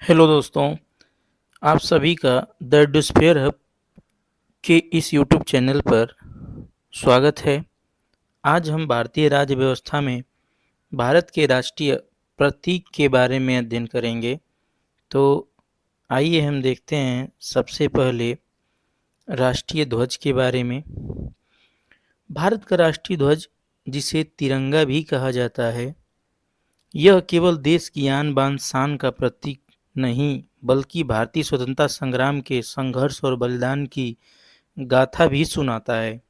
Hello दोस्तों, आप सभी का द डिस्पेयर हब के इस यूट्यूब चैनल पर स्वागत है। आज हम भारतीय राज्य व्यवस्था में भारत के राष्ट्रीय प्रतीक के बारे में अध्ययन करेंगे। तो आइए हम देखते हैं सबसे पहले राष्ट्रीय ध्वज के बारे में। भारत का राष्ट्रीय ध्वज, जिसे तिरंगा भी कहा जाता है, यह केवल देश की आन बान शान का प्रतीक नहीं, बल्कि भारतीय स्वतंत्रता संग्राम के संघर्ष और बलिदान की गाथा भी सुनाता है।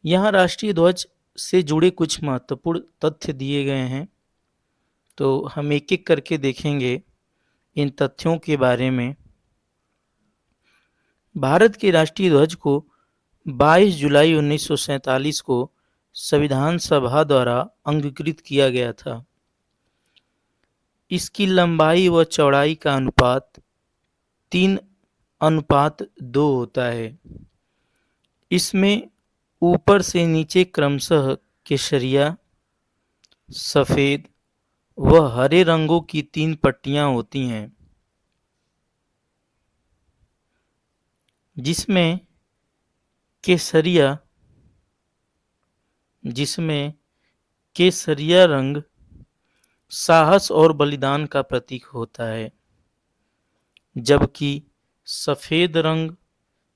यहाँ राष्ट्रीय ध्वज से जुड़े कुछ महत्वपूर्ण तथ्य दिए गए हैं, तो हम एक एक करके देखेंगे इन तथ्यों के बारे में। भारत के राष्ट्रीय ध्वज को 22 जुलाई 1947 को संविधान सभा द्वारा अंगीकृत किया गया था। इसकी लंबाई व चौड़ाई का अनुपात 3:2 होता है। इसमें ऊपर से नीचे क्रमशः केसरिया, सफेद व हरे रंगों की 3 पट्टियां होती हैं, जिसमें केसरिया जिसमें केसरिया रंग साहस और बलिदान का प्रतीक होता है, जबकि सफेद रंग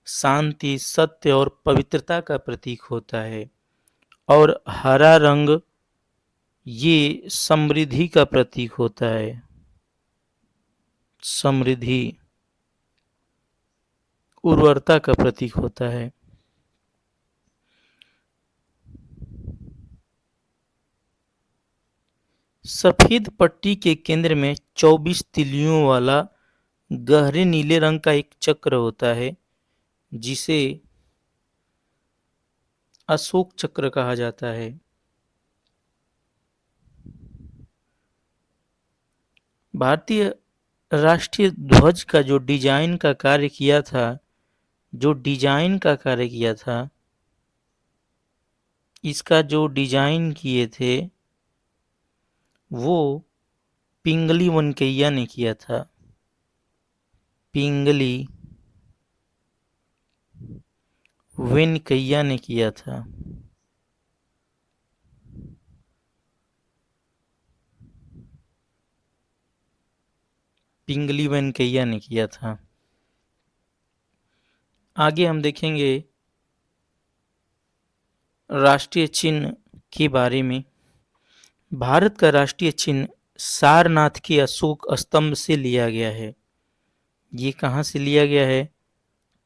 शांति, सत्य और पवित्रता का प्रतीक होता है और हरा रंग ये समृद्धि का प्रतीक होता है। समृद्धि, उर्वरता का प्रतीक होता है। सफेद पट्टी के केंद्र में 24 तिलियों वाला गहरे नीले रंग का एक चक्र होता है, जिसे अशोक चक्र कहा जाता है। भारतीय राष्ट्रीय ध्वज का जो डिजाइन का कार्य किया था, इसका जो डिजाइन किए थे वो पिंगली वेंकैया ने किया था। पिंगली वेंकैया ने किया था। पिंगली वेंकैया ने किया था। आगे हम देखेंगे राष्ट्रीय चिन्ह के बारे में। भारत का राष्ट्रीय चिन्ह सारनाथ के अशोक स्तंभ से लिया गया है। ये कहाँ से लिया गया है?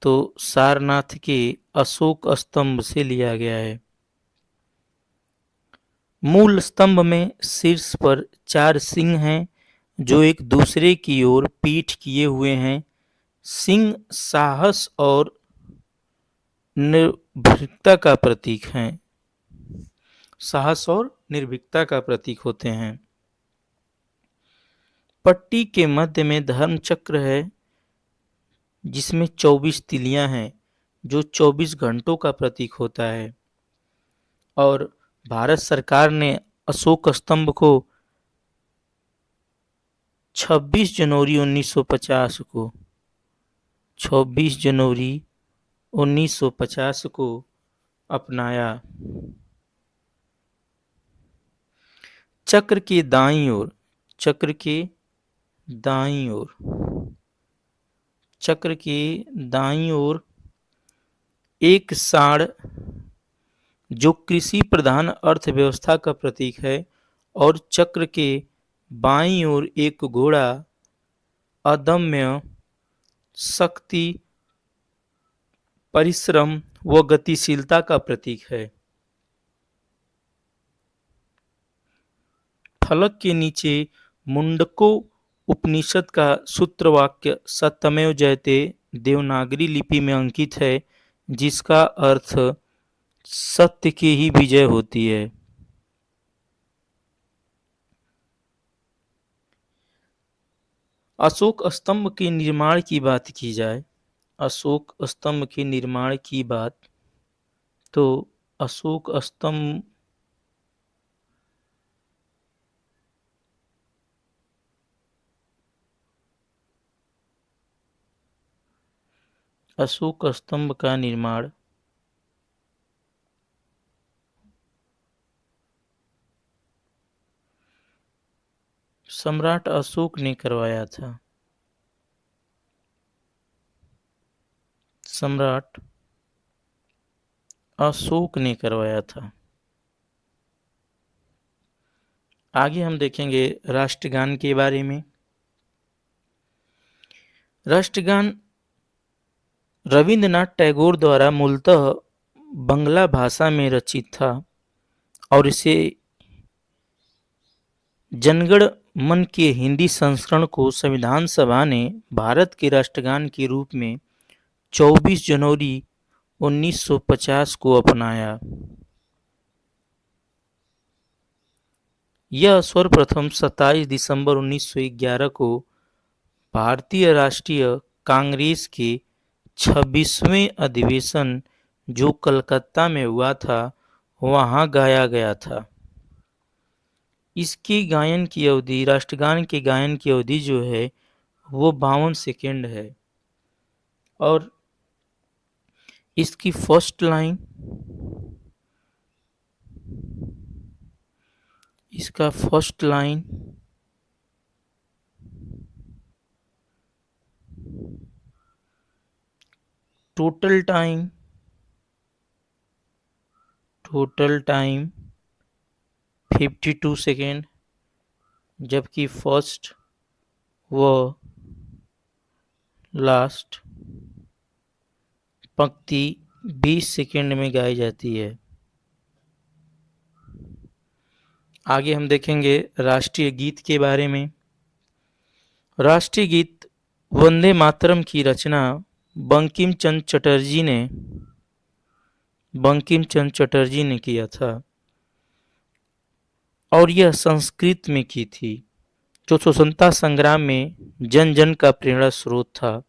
तो सारनाथ के अशोक स्तंभ से लिया गया है। मूल स्तंभ में शीर्ष पर 4 सिंह हैं, जो एक दूसरे की ओर पीठ किए हुए हैं। सिंह साहस और निर्भीकता का प्रतीक हैं। साहस और निर्भीकता का प्रतीक होते हैं। पट्टी के मध्य में धर्म चक्र है, जिसमें 24 तिलियां हैं, जो 24 घंटों का प्रतीक होता है। और भारत सरकार ने अशोक स्तंभ को 26 जनवरी 1950 को 26 जनवरी 1950 को अपनाया। चक्र के दाईं ओर चक्र के दाईं ओर चक्र के दाईं ओर एक सांड, जो कृषि प्रधान अर्थव्यवस्था का प्रतीक है, और चक्र के बाईं ओर एक घोड़ा अदम्य शक्ति, परिश्रम व गतिशीलता का प्रतीक है। फलक के नीचे मुंडको उपनिषद का सूत्रवाक्य सत्यमेव जयते देवनागरी लिपि में अंकित है, जिसका अर्थ सत्य की ही विजय होती है। अशोक स्तंभ के निर्माण की बात की जाए, अशोक स्तंभ के निर्माण की बात, तो अशोक स्तंभ अशोक स्तंभ का निर्माण सम्राट अशोक ने करवाया था। सम्राट अशोक ने करवाया था। आगे हम देखेंगे राष्ट्रगान के बारे में। राष्ट्रगान रविंद्रनाथ टैगोर द्वारा मूलतः बंगला भाषा में रचित था और इसे जनगण मन के हिंदी संस्करण को संविधान सभा ने भारत के राष्ट्रगान के रूप में 24 जनवरी 1950 को अपनाया। यह सर्वप्रथम 27 दिसंबर 1911 को भारतीय राष्ट्रीय कांग्रेस के 26वें अधिवेशन जो कलकत्ता में हुआ था वहां गाया गया था। इसके गायन की अवधि, राष्ट्रगान के गायन की अवधि जो है वो 52 सेकेंड है और इसकी फर्स्ट लाइन, इसका first line total time 52 second, जबकि फर्स्ट व लास्ट पंक्ति 20 सेकेंड में गाई जाती है। आगे हम देखेंगे राष्ट्रीय गीत के बारे में। राष्ट्रीय गीत वंदे मातरम की रचना बंकिम चंद्र चटर्जी ने किया था और यह संस्कृत में की थी, जो स्वतंत्रता संग्राम में जन जन का प्रेरणा स्रोत था।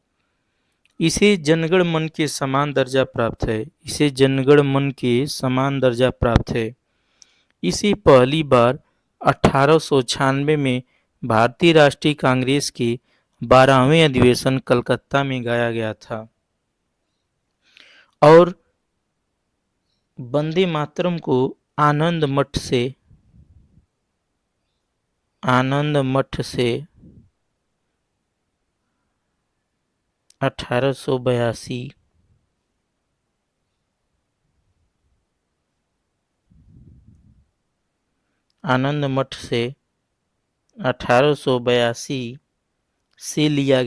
इसे जनगण मन के समान दर्जा प्राप्त है। इसे जनगण मन के समान दर्जा प्राप्त है। इसे पहली बार 1896 में भारतीय राष्ट्रीय कांग्रेस के 12वें अधिवेशन कलकत्ता में गाया गया था और वंदे मातरम को आनंद मठ से 1882 आनंद मठ से 1882 से लिया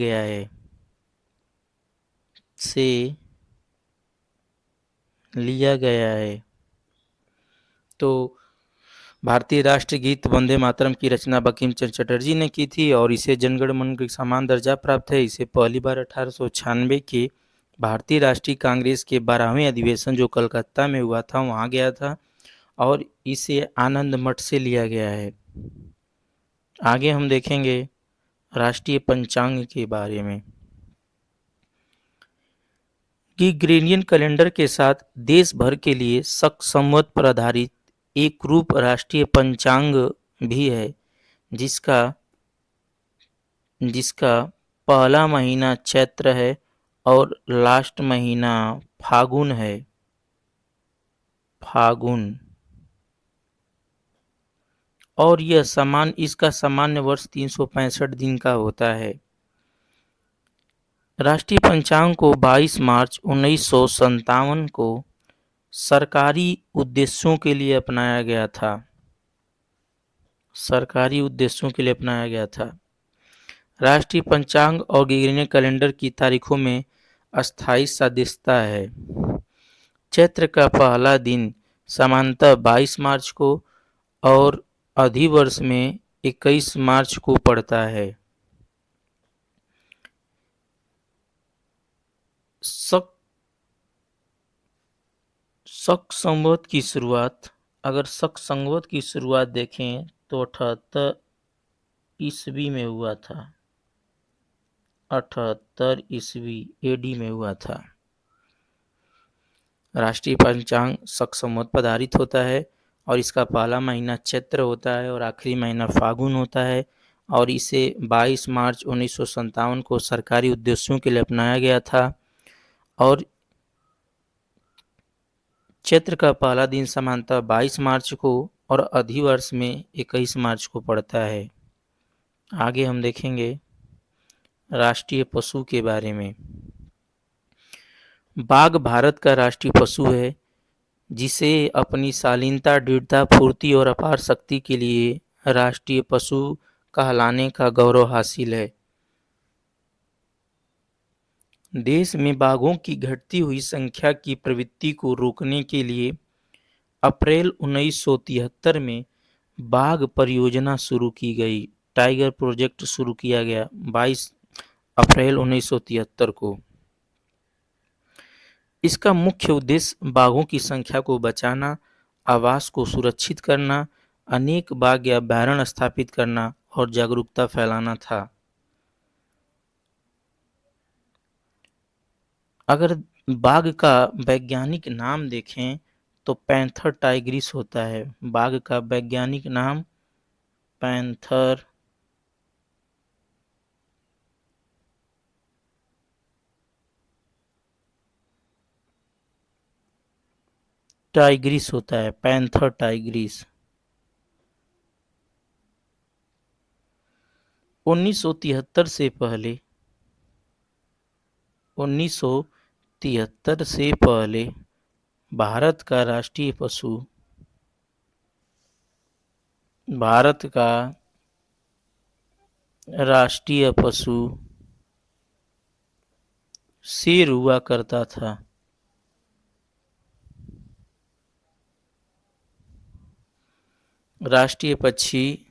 गया है। तो भारतीय राष्ट्रीय गीत वंदे मातरम की रचना बंकिम चंद्र चटर्जी ने की थी और इसे जनगण मन के समान दर्जा प्राप्त है। इसे पहली बार 1896 के भारतीय राष्ट्रीय कांग्रेस के 12वें अधिवेशन जो कलकत्ता में हुआ था वहां गया था और इसे आनंद मठ से लिया गया है। आगे हम देखेंगे राष्ट्रीय पंचांग के बारे में। ग्रेगोरियन कैलेंडर के साथ देश भर के लिए शक संवत पर आधारित एक रूप राष्ट्रीय पंचांग भी है, जिसका पहला महीना चैत्र है और लास्ट महीना फागुन है। और इसका सामान्य वर्ष 365 दिन का होता है। राष्ट्रीय पंचांग को 22 मार्च 1957 को सरकारी उद्देश्यों के लिए अपनाया गया था। राष्ट्रीय पंचांग और ग्रेगोरियन कैलेंडर की तारीखों में अस्थायी सादृश्यता है। चैत्र का पहला दिन सामान्यतः 22 मार्च को और अधिवर्ष में 21 मार्च को पड़ता है। शक संवत की शुरुआत, अगर शक संवत की शुरुआत देखें तो 78 ईस्वी में हुआ था। 78 ईस्वी एडी में हुआ था। राष्ट्रीय पंचांग शक संवत पर आधारित होता है और इसका पहला महीना चैत्र होता है और आखिरी महीना फागुन होता है और इसे 22 मार्च 1957 को सरकारी उद्देश्यों के लिए अपनाया गया था और चैत्र का पहला दिन सामान्यतः 22 मार्च को और अधिवर्ष में 21 मार्च को पड़ता है। आगे हम देखेंगे राष्ट्रीय पशु के बारे में। बाघ भारत का राष्ट्रीय पशु है, जिसे अपनी शालीनता, दृढ़ता, फुर्ती और अपार शक्ति के लिए राष्ट्रीय पशु कहलाने का गौरव हासिल है। देश में बाघों की घटती हुई संख्या की प्रवृत्ति को रोकने के लिए अप्रैल 1973 में बाघ परियोजना शुरू की गई। टाइगर प्रोजेक्ट शुरू किया गया 22 अप्रैल 1973 को। इसका मुख्य उद्देश्य बाघों की संख्या को बचाना, आवास को सुरक्षित करना, अनेक बाघ अभयारण्य स्थापित करना और जागरूकता फैलाना था। अगर बाघ का वैज्ञानिक नाम देखें तो पैंथर टाइग्रिस होता है। बाघ का वैज्ञानिक नाम पैंथर टाइग्रिस होता है, पैंथर टाइग्रिस। 1973 से पहले 1973 से पहले भारत का राष्ट्रीय पशु शेर हुआ करता था। राष्ट्रीय पक्षी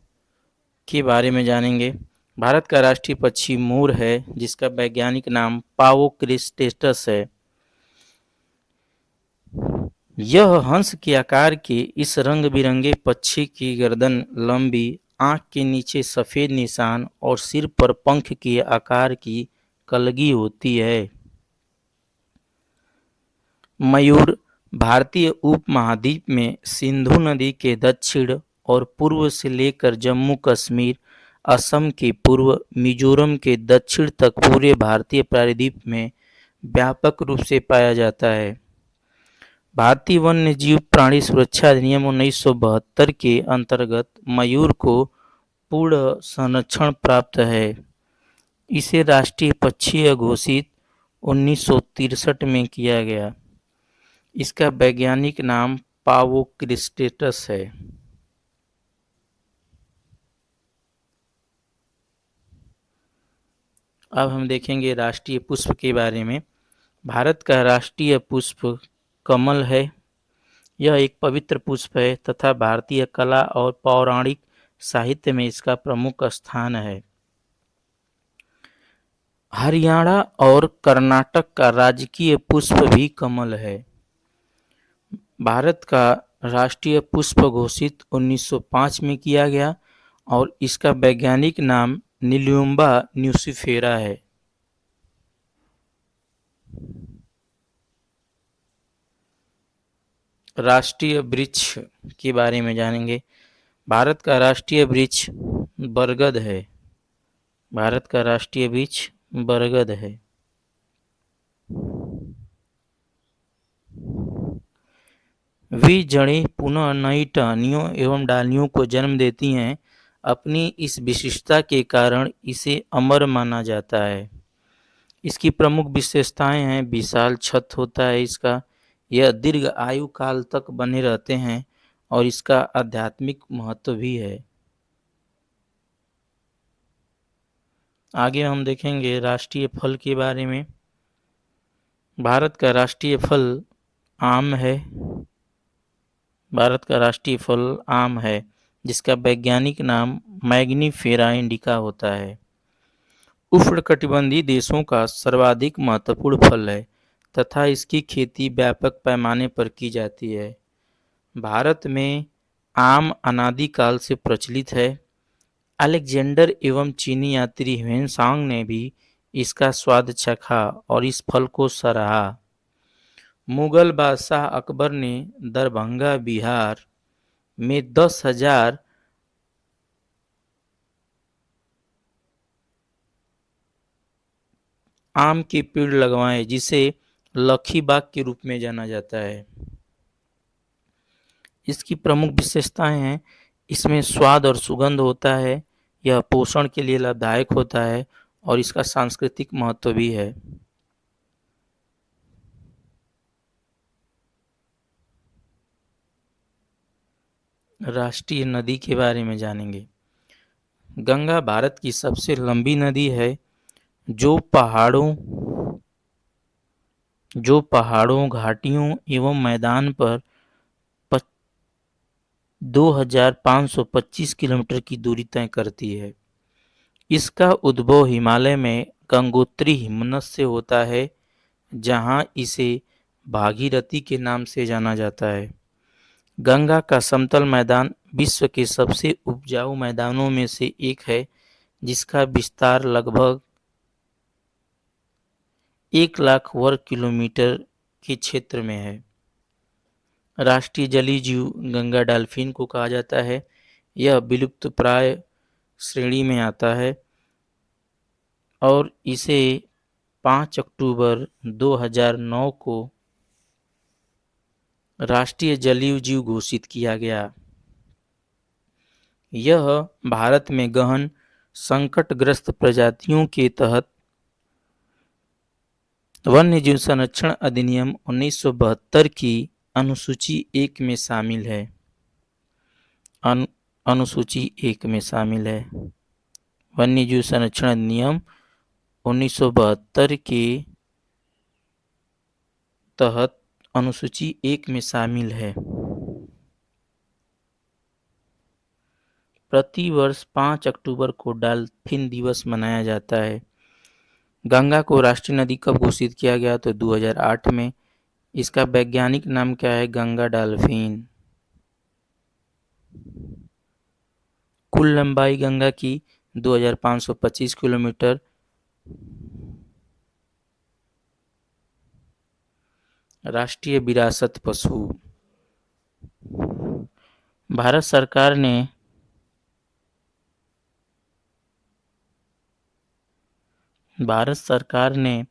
के बारे में जानेंगे। भारत का राष्ट्रीय पक्षी मोर है, जिसका वैज्ञानिक नाम पावो क्रिस्टेटस है। यह हंस के आकार के इस रंग बिरंगे पक्षी की गर्दन लंबी, आंख के नीचे सफेद निशान और सिर पर पंख के आकार की कलगी होती है। मयूर भारतीय उपमहाद्वीप में सिंधु नदी के दक्षिण और पूर्व से लेकर जम्मू कश्मीर, असम के पूर्व, मिजोरम के दक्षिण तक पूरे भारतीय प्रायद्वीप में व्यापक रूप से पाया जाता है। भारतीय वन्य जीव प्राणी सुरक्षा अधिनियम 1972 के अंतर्गत मयूर को पूर्ण संरक्षण प्राप्त है। इसे राष्ट्रीय पक्षी घोषित 1963 में किया गया। इसका वैज्ञानिक नाम पावो क्रिस्टेटस है। अब हम देखेंगे राष्ट्रीय पुष्प के बारे में। भारत का राष्ट्रीय पुष्प कमल है। यह एक पवित्र पुष्प है तथा भारतीय कला और पौराणिक साहित्य में इसका प्रमुख स्थान है। हरियाणा और कर्नाटक का राजकीय पुष्प भी कमल है। भारत का राष्ट्रीय पुष्प घोषित 1905 में किया गया और इसका वैज्ञानिक नाम निलियुम्बा न्यूसिफेरा है। राष्ट्रीय वृक्ष के बारे में जानेंगे। भारत का राष्ट्रीय वृक्ष बरगद है। भारत का राष्ट्रीय वृक्ष बरगद है। वे जड़ें पुनः नई टहनियों एवं डालियों को जन्म देती हैं। अपनी इस विशिष्टता के कारण इसे अमर माना जाता है। इसकी प्रमुख विशेषताएं हैं, विशाल छत होता है इसका, यह दीर्घ आयु काल तक बने रहते हैं और इसका आध्यात्मिक महत्व भी है। आगे हम देखेंगे राष्ट्रीय फल के बारे में। भारत का राष्ट्रीय फल आम है। भारत का राष्ट्रीय फल आम है, जिसका वैज्ञानिक नाम मैग्नीफेरा इंडिका होता है। उष्णकटिबंधीय देशों का सर्वाधिक महत्वपूर्ण फल है तथा इसकी खेती व्यापक पैमाने पर की जाती है। भारत में आम अनादि काल से प्रचलित है। अलेक्जेंडर एवं चीनी यात्री ह्वेनसांग ने भी इसका स्वाद चखा और इस फल को सराहा। मुगल बादशाह अकबर ने दरभंगा, बिहार में 10,000 आम के पेड़ लगवाए, जिसे लखी बाग के रूप में जाना जाता है। इसकी प्रमुख विशेषताएं हैं, इसमें स्वाद और सुगंध होता है, यह पोषण के लिए लाभदायक होता है और इसका सांस्कृतिक महत्व भी है। राष्ट्रीय नदी के बारे में जानेंगे। गंगा भारत की सबसे लंबी नदी है, जो पहाड़ों, घाटियों एवं मैदान पर 2525 किलोमीटर की दूरी तय करती है। इसका उद्भव हिमालय में गंगोत्री हिमनद से होता है, जहां इसे भागीरथी के नाम से जाना जाता है। गंगा का समतल मैदान विश्व के सबसे उपजाऊ मैदानों में से एक है, जिसका विस्तार लगभग 1 लाख वर्ग किलोमीटर के क्षेत्र में है। राष्ट्रीय जलीय जीव गंगा डॉल्फिन को कहा जाता है। यह विलुप्तप्राय श्रेणी में आता है और इसे 5 अक्टूबर 2009 को राष्ट्रीय जलीय जीव घोषित किया गया। यह भारत में गहन संकटग्रस्त प्रजातियों के तहत वन्यजीव संरक्षण अधिनियम 1972 की अनुसूची 1 में शामिल है। अनुसूची 1 में शामिल है। वन्यजीव संरक्षण अधिनियम 1972 के तहत अनुसूची 1 में शामिल है। प्रतिवर्ष 5 अक्टूबर को डॉल्फिन दिवस मनाया जाता है। गंगा को राष्ट्रीय नदी कब घोषित किया गया? तो 2008 में। इसका वैज्ञानिक नाम क्या है? गंगा डॉल्फिन। कुल लंबाई गंगा की 2525 किलोमीटर। राष्ट्रीय विरासत पशु। भारत सरकार ने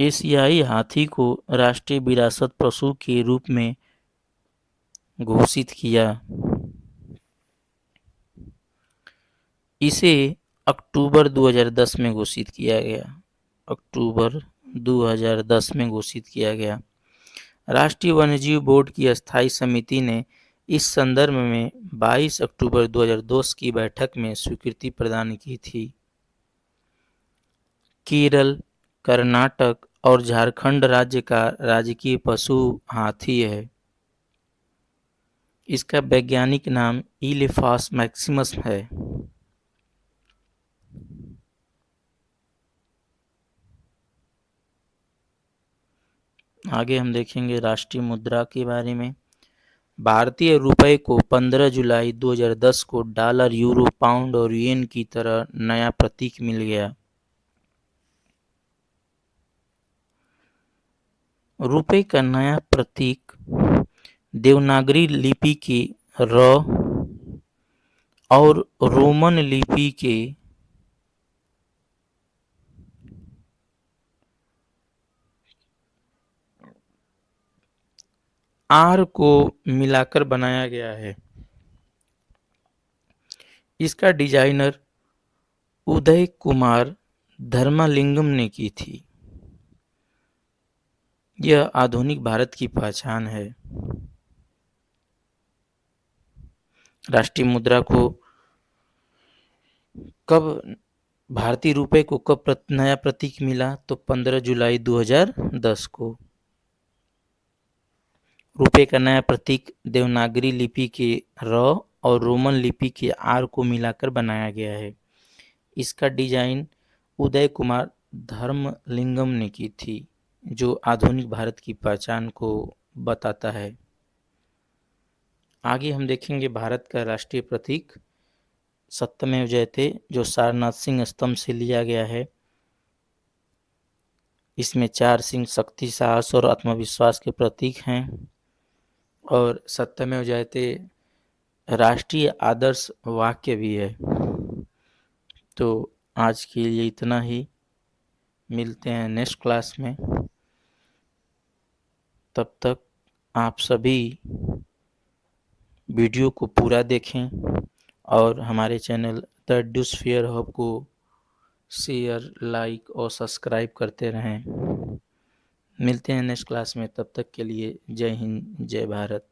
एशियाई हाथी को राष्ट्रीय विरासत पशु के रूप में घोषित किया। इसे अक्टूबर 2010 में घोषित किया गया। अक्टूबर 2010 में घोषित किया गया। राष्ट्रीय वन्यजीव बोर्ड की अस्थायी समिति ने इस संदर्भ में 22 अक्टूबर 2002 की बैठक में स्वीकृति प्रदान की थी। केरल, कर्नाटक और झारखंड राज्य का राजकीय पशु हाथी है। इसका वैज्ञानिक नाम इलेफास मैक्सिमस है। आगे हम देखेंगे राष्ट्रीय मुद्रा के बारे में। भारतीय रुपए को 15 जुलाई 2010 को डॉलर, यूरो, पाउंड और येन की तरह नया प्रतीक मिल गया। रुपए का नया प्रतीक देवनागरी लिपि के र और रोमन लिपि के आर को मिलाकर बनाया गया है। इसका डिजाइनर उदय कुमार धर्मालिंगम ने की थी। यह आधुनिक भारत की पहचान है। राष्ट्रीय मुद्रा को कब, भारतीय रुपए को कब नया प्रतीक मिला? तो 15 जुलाई 2010 को। रुपए का नया प्रतीक देवनागरी लिपि के र और रोमन लिपि के आर को मिलाकर बनाया गया है। इसका डिजाइन उदय कुमार धर्मलिंगम ने की थी, जो आधुनिक भारत की पहचान को बताता है। आगे हम देखेंगे भारत का राष्ट्रीय प्रतीक सत्यमेव जयते, जो सारनाथ सिंह स्तंभ से लिया गया है। इसमें 4 सिंह शक्ति, साहस और आत्मविश्वास के प्रतीक हैं। और सत्यमेव जयते राष्ट्रीय आदर्श वाक्य भी है। तो आज के लिए इतना ही। मिलते हैं नेक्स्ट क्लास में। तब तक आप सभी वीडियो को पूरा देखें और हमारे चैनल द एडुस्फीयर हब को शेयर, लाइक और सब्सक्राइब करते रहें। मिलते हैं नेक्स्ट क्लास में, तब तक के लिए जय हिंद, जय भारत।